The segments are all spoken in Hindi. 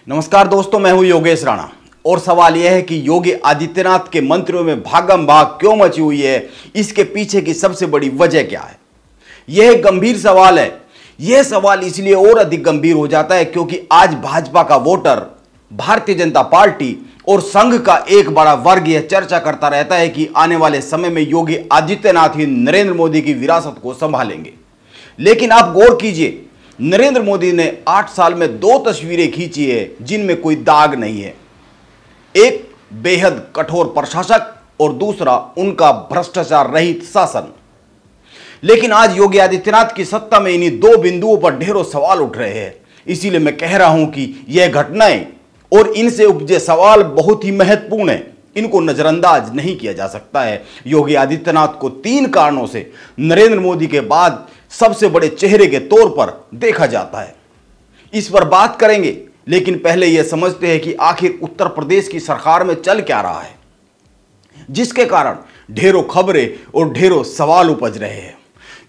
नमस्कार दोस्तों, मैं हूं योगेश राणा और सवाल यह है कि योगी आदित्यनाथ के मंत्रियों में भागम भाग क्यों मची हुई है, इसके पीछे की सबसे बड़ी वजह क्या है। यह एक गंभीर सवाल है। यह सवाल इसलिए और अधिक गंभीर हो जाता है क्योंकि आज भाजपा का वोटर भारतीय जनता पार्टी और संघ का एक बड़ा वर्ग यह चर्चा करता रहता है कि आने वाले समय में योगी आदित्यनाथ ही नरेंद्र मोदी की विरासत को संभालेंगे। लेकिन आप गौर कीजिए, नरेंद्र मोदी ने 8 साल में 2 तस्वीरें खींची है जिनमें कोई दाग नहीं है। एक बेहद कठोर प्रशासक और दूसरा उनका भ्रष्टाचार रहित शासन। लेकिन आज योगी आदित्यनाथ की सत्ता में इन्हीं 2 बिंदुओं पर ढेरों सवाल उठ रहे हैं। इसीलिए मैं कह रहा हूं कि यह घटनाएं और इनसे उपजे सवाल बहुत ही महत्वपूर्ण है। इनको नजरअंदाज नहीं किया जा सकता है। योगी आदित्यनाथ को 3 कारणों से नरेंद्र मोदी के बाद सबसे बड़े चेहरे के तौर पर देखा जाता है। इस पर बात करेंगे, लेकिन पहले यह समझते हैं कि आखिर उत्तर प्रदेश की सरकार में चल क्या रहा है, जिसके कारण ढेरों खबरें और ढेरों सवाल उपज रहे हैं।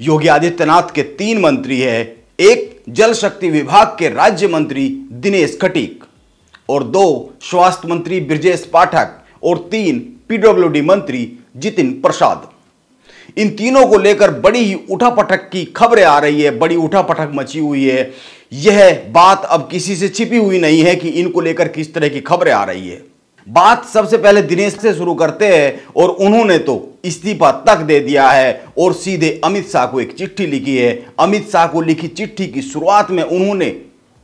योगी आदित्यनाथ के 3 मंत्री हैं। एक जल शक्ति विभाग के राज्य मंत्री दिनेश खटीक और 2 स्वास्थ्य मंत्री ब्रजेश पाठक और 3 पीडब्ल्यूडी मंत्री जितिन प्रसाद। इन तीनों को लेकर बड़ी ही उठापटक की खबरें आ रही है, बड़ी उठापटक मची हुई है। यह बात अब किसी से छिपी हुई नहीं है कि इनको लेकर किस तरह की खबरें आ रही है। बात सबसे पहले दिनेश से शुरू करते हैं और उन्होंने तो इस्तीफा तक दे दिया है और सीधे अमित शाह को एक चिट्ठी लिखी है। अमित शाह को लिखी चिट्ठी की शुरुआत में उन्होंने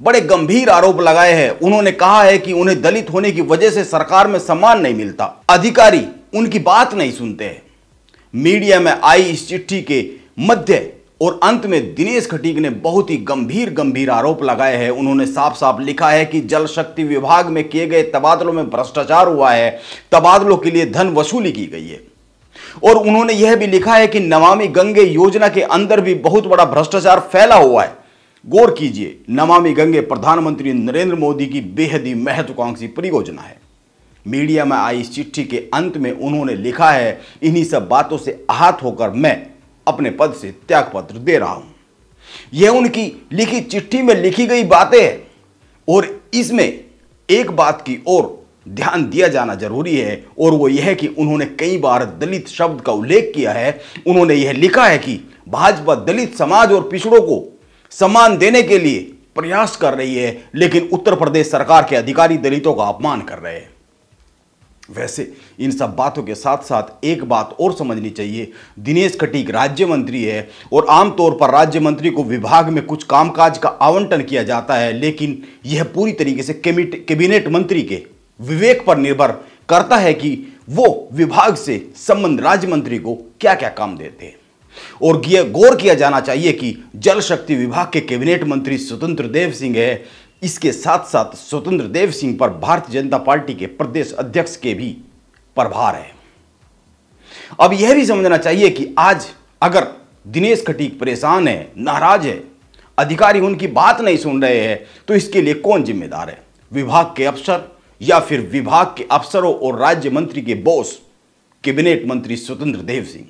बड़े गंभीर आरोप लगाए हैं। उन्होंने कहा है कि उन्हें दलित होने की वजह से सरकार में सम्मान नहीं मिलता, अधिकारी उनकी बात नहीं सुनते हैं। मीडिया में आई इस चिट्ठी के मध्य और अंत में दिनेश खटीक ने बहुत ही गंभीर आरोप लगाए हैं। उन्होंने साफ साफ लिखा है कि जल शक्ति विभाग में किए गए तबादलों में भ्रष्टाचार हुआ है, तबादलों के लिए धन वसूली की गई है। और उन्होंने यह भी लिखा है कि नमामि गंगे योजना के अंदर भी बहुत बड़ा भ्रष्टाचार फैला हुआ है। गौर कीजिए, नमामि गंगे प्रधानमंत्री नरेंद्र मोदी की बेहद ही महत्वाकांक्षी परियोजना है। मीडिया में आई इस चिट्ठी के अंत में उन्होंने लिखा है, इन्हीं सब बातों से आहत होकर मैं अपने पद से त्यागपत्र दे रहा हूं। यह उनकी लिखी चिट्ठी में लिखी गई बातें हैं और इसमें एक बात की ओर ध्यान दिया जाना जरूरी है और वो यह है कि उन्होंने कई बार दलित शब्द का उल्लेख किया है। उन्होंने यह लिखा है कि भाजपा दलित समाज और पिछड़ों को सम्मान देने के लिए प्रयास कर रही है, लेकिन उत्तर प्रदेश सरकार के अधिकारी दलितों का अपमान कर रहे हैं। वैसे इन सब बातों के साथ साथ एक बात और समझनी चाहिए, दिनेश खटीक राज्य मंत्री है और आमतौर पर राज्य मंत्री को विभाग में कुछ कामकाज का आवंटन किया जाता है, लेकिन यह पूरी तरीके से कैबिनेट मंत्री के विवेक पर निर्भर करता है कि वो विभाग से संबंध राज्य मंत्री को क्या क्या काम देते हैं। और गौर किया जाना चाहिए कि जल शक्ति विभाग के कैबिनेट मंत्री स्वतंत्र देव सिंह है। इसके साथ साथ स्वतंत्र देव सिंह पर भारतीय जनता पार्टी के प्रदेश अध्यक्ष के भी प्रभार है। अब यह भी समझना चाहिए कि आज अगर दिनेश खटीक परेशान है, नाराज है, अधिकारी उनकी बात नहीं सुन रहे हैं, तो इसके लिए कौन जिम्मेदार है? विभाग के अफसर या फिर विभाग के अफसरों और राज्य मंत्री के बॉस कैबिनेट मंत्री स्वतंत्र देव सिंह?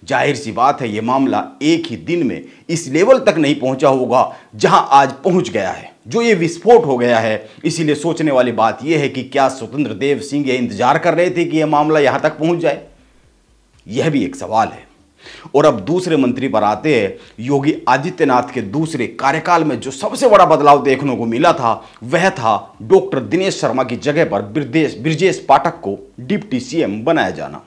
जाहिर सी बात है, यह मामला एक ही दिन में इस लेवल तक नहीं पहुंचा होगा जहां आज पहुंच गया है, जो ये विस्फोट हो गया है। इसीलिए सोचने वाली बात यह है कि क्या स्वतंत्र देव सिंह ये इंतजार कर रहे थे कि यह मामला यहां तक पहुंच जाए? यह भी एक सवाल है। और अब दूसरे मंत्री पर आते हैं। योगी आदित्यनाथ के दूसरे कार्यकाल में जो सबसे बड़ा बदलाव देखने को मिला था वह था डॉक्टर दिनेश शर्मा की जगह पर ब्रजेश पाठक को डिप्टी सीएम बनाया जाना।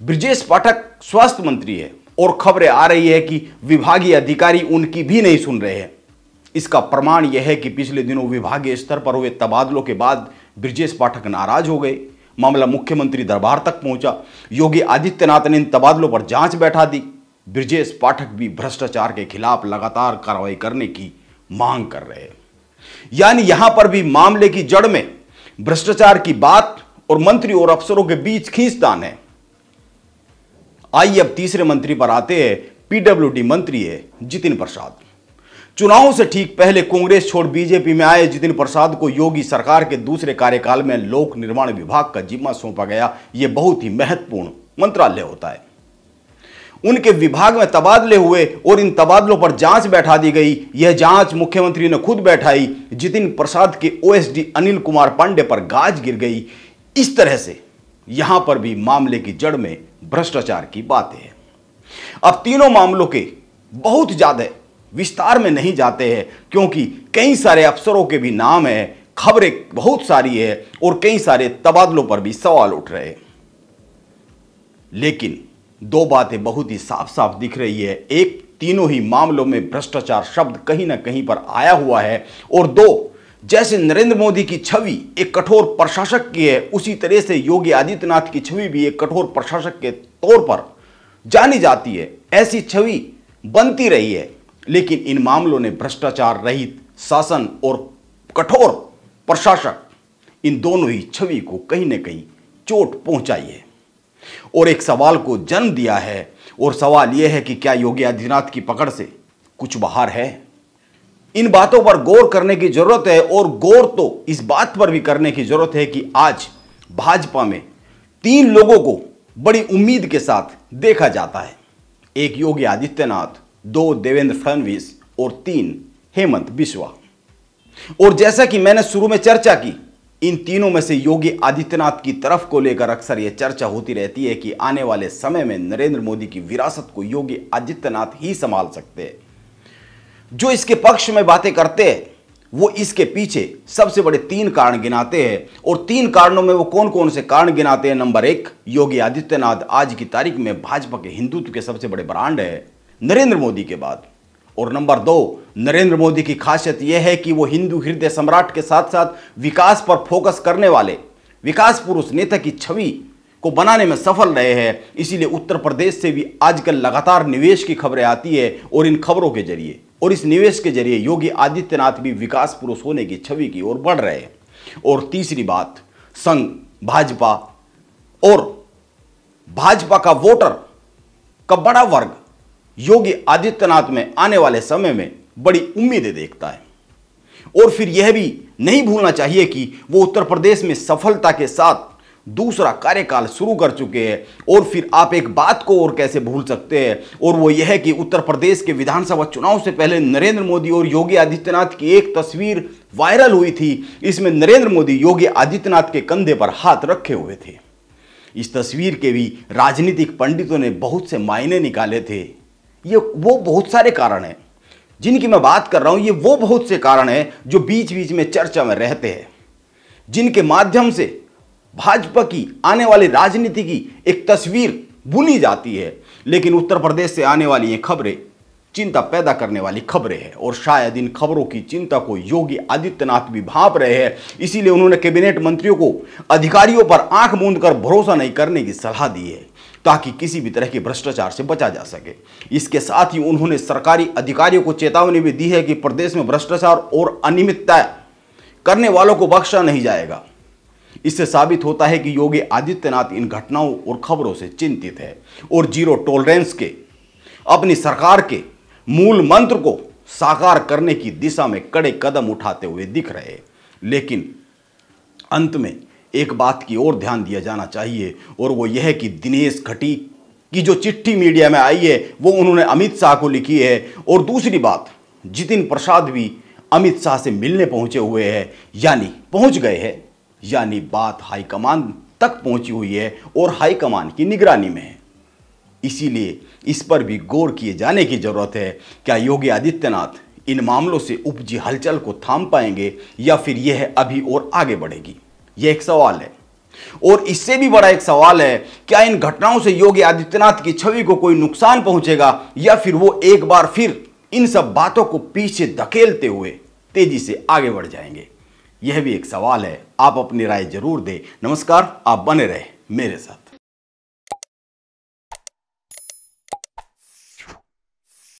ब्रजेश पाठक स्वास्थ्य मंत्री है और खबरें आ रही है कि विभागीय अधिकारी उनकी भी नहीं सुन रहे हैं। इसका प्रमाण यह है कि पिछले दिनों विभागीय स्तर पर हुए तबादलों के बाद ब्रजेश पाठक नाराज हो गए। मामला मुख्यमंत्री दरबार तक पहुंचा। योगी आदित्यनाथ ने इन तबादलों पर जांच बैठा दी। ब्रजेश पाठक भी भ्रष्टाचार के खिलाफ लगातार कार्रवाई करने की मांग कर रहे हैं। यानी यहां पर भी मामले की जड़ में भ्रष्टाचार की बात और मंत्री और अफसरों के बीच खींचतान है। आइए अब तीसरे मंत्री पर आते हैं। पीडब्ल्यूडी मंत्री है जितिन प्रसाद। चुनाव से ठीक पहले कांग्रेस छोड़ बीजेपी में आए जितिन प्रसाद को योगी सरकार के दूसरे कार्यकाल में लोक निर्माण विभाग का जिम्मा सौंपा गया। यह बहुत ही महत्वपूर्ण मंत्रालय होता है उनके विभाग में तबादले हुए और इन तबादलों पर जांच बैठा दी गई। यह जांच मुख्यमंत्री ने खुद बैठाई। जितिन प्रसाद के ओएसडी अनिल कुमार पांडे पर गाज गिर गई। इस तरह से यहां पर भी मामले की जड़ में भ्रष्टाचार की बातें हैं। अब तीनों मामलों के बहुत ज्यादा विस्तार में नहीं जाते हैं, क्योंकि कई सारे अफसरों के भी नाम है, खबरें बहुत सारी है और कई सारे तबादलों पर भी सवाल उठ रहे हैं। लेकिन दो बातें बहुत ही साफ साफ दिख रही है। एक, तीनों ही मामलों में भ्रष्टाचार शब्द कहीं ना कहीं पर आया हुआ है। और दो, जैसे नरेंद्र मोदी की छवि एक कठोर प्रशासक की है, उसी तरह से योगी आदित्यनाथ की छवि भी एक कठोर प्रशासक के तौर पर जानी जाती है। ऐसी छवि बनती रही है। लेकिन इन मामलों ने भ्रष्टाचार रहित शासन और कठोर प्रशासक, इन दोनों ही छवि को कहीं ना कहीं चोट पहुंचाई है और एक सवाल को जन्म दिया है। और सवाल यह है कि क्या योगी आदित्यनाथ की पकड़ से कुछ बाहर है? इन बातों पर गौर करने की जरूरत है। और गौर तो इस बात पर भी करने की जरूरत है कि आज भाजपा में 3 लोगों को बड़ी उम्मीद के साथ देखा जाता है। 1 योगी आदित्यनाथ, 2 देवेंद्र फडणवीस और 3 हेमंत बिस्वा। और जैसा कि मैंने शुरू में चर्चा की, इन तीनों में से योगी आदित्यनाथ की तरफ को लेकर अक्सर यह चर्चा होती रहती है कि आने वाले समय में नरेंद्र मोदी की विरासत को योगी आदित्यनाथ ही संभाल सकते हैं। जो इसके पक्ष में बातें करते हैं वो इसके पीछे सबसे बड़े 3 कारण गिनाते हैं। और 3 कारणों में वो कौन कौन से कारण गिनाते हैं? नंबर 1, योगी आदित्यनाथ आज की तारीख में भाजपा के हिंदुत्व के सबसे बड़े ब्रांड है नरेंद्र मोदी के बाद। और नंबर 2, नरेंद्र मोदी की खासियत यह है कि वो हिंदू हृदय सम्राट के साथ साथ विकास पर फोकस करने वाले विकास पुरुष नेता की छवि को बनाने में सफल रहे हैं। इसीलिए उत्तर प्रदेश से भी आजकल लगातार निवेश की खबरें आती है और इन खबरों के जरिए और इस निवेश के जरिए योगी आदित्यनाथ भी विकास पुरुष होने की छवि की ओर बढ़ रहे हैं। और तीसरी बात, संघ भाजपा और भाजपा का वोटर का बड़ा वर्ग योगी आदित्यनाथ में आने वाले समय में बड़ी उम्मीदें देखता है। और फिर यह भी नहीं भूलना चाहिए कि वो उत्तर प्रदेश में सफलता के साथ दूसरा कार्यकाल शुरू कर चुके हैं। और फिर आप एक बात को और कैसे भूल सकते हैं, और वो यह है कि उत्तर प्रदेश के विधानसभा चुनाव से पहले नरेंद्र मोदी और योगी आदित्यनाथ की एक तस्वीर वायरल हुई थी। इसमें नरेंद्र मोदी योगी आदित्यनाथ के कंधे पर हाथ रखे हुए थे। इस तस्वीर के भी राजनीतिक पंडितों ने बहुत से मायने निकाले थे। ये वो बहुत सारे कारण हैं जिनकी मैं बात कर रहा हूं। ये वो बहुत से कारण हैं जो बीच बीच में चर्चा में रहते हैं, जिनके माध्यम से भाजपा की आने वाली राजनीति की एक तस्वीर बुनी जाती है। लेकिन उत्तर प्रदेश से आने वाली ये खबरें चिंता पैदा करने वाली खबरें हैं और शायद इन खबरों की चिंता को योगी आदित्यनाथ भी भांप रहे हैं। इसीलिए उन्होंने कैबिनेट मंत्रियों को अधिकारियों पर आंख मूंद कर भरोसा नहीं करने की सलाह दी है, ताकि किसी भी तरह के भ्रष्टाचार से बचा जा सके। इसके साथ ही उन्होंने सरकारी अधिकारियों को चेतावनी भी दी है कि प्रदेश में भ्रष्टाचार और अनियमितता करने वालों को बख्शा नहीं जाएगा। इससे साबित होता है कि योगी आदित्यनाथ इन घटनाओं और खबरों से चिंतित है और जीरो टॉलरेंस के अपनी सरकार के मूल मंत्र को साकार करने की दिशा में कड़े कदम उठाते हुए दिख रहे हैं। लेकिन अंत में एक बात की ओर ध्यान दिया जाना चाहिए, और वो यह है कि दिनेश घटी की जो चिट्ठी मीडिया में आई है वो उन्होंने अमित शाह को लिखी है। और दूसरी बात, जितिन प्रसाद भी अमित शाह से मिलने पहुंचे हुए हैं, यानी पहुंच गए हैं, यानी बात हाईकमान तक पहुंची हुई है और हाईकमान की निगरानी में है। इसीलिए इस पर भी गौर किए जाने की जरूरत है। क्या योगी आदित्यनाथ इन मामलों से उपजी हलचल को थाम पाएंगे या फिर यह अभी और आगे बढ़ेगी? यह एक सवाल है। और इससे भी बड़ा एक सवाल है, क्या इन घटनाओं से योगी आदित्यनाथ की छवि को कोई नुकसान पहुंचेगा या फिर वो एक बार फिर इन सब बातों को पीछे धकेलते हुए तेजी से आगे बढ़ जाएंगे? यह भी एक सवाल है। आप अपनी राय जरूर दें। नमस्कार, आप बने रहे मेरे साथ।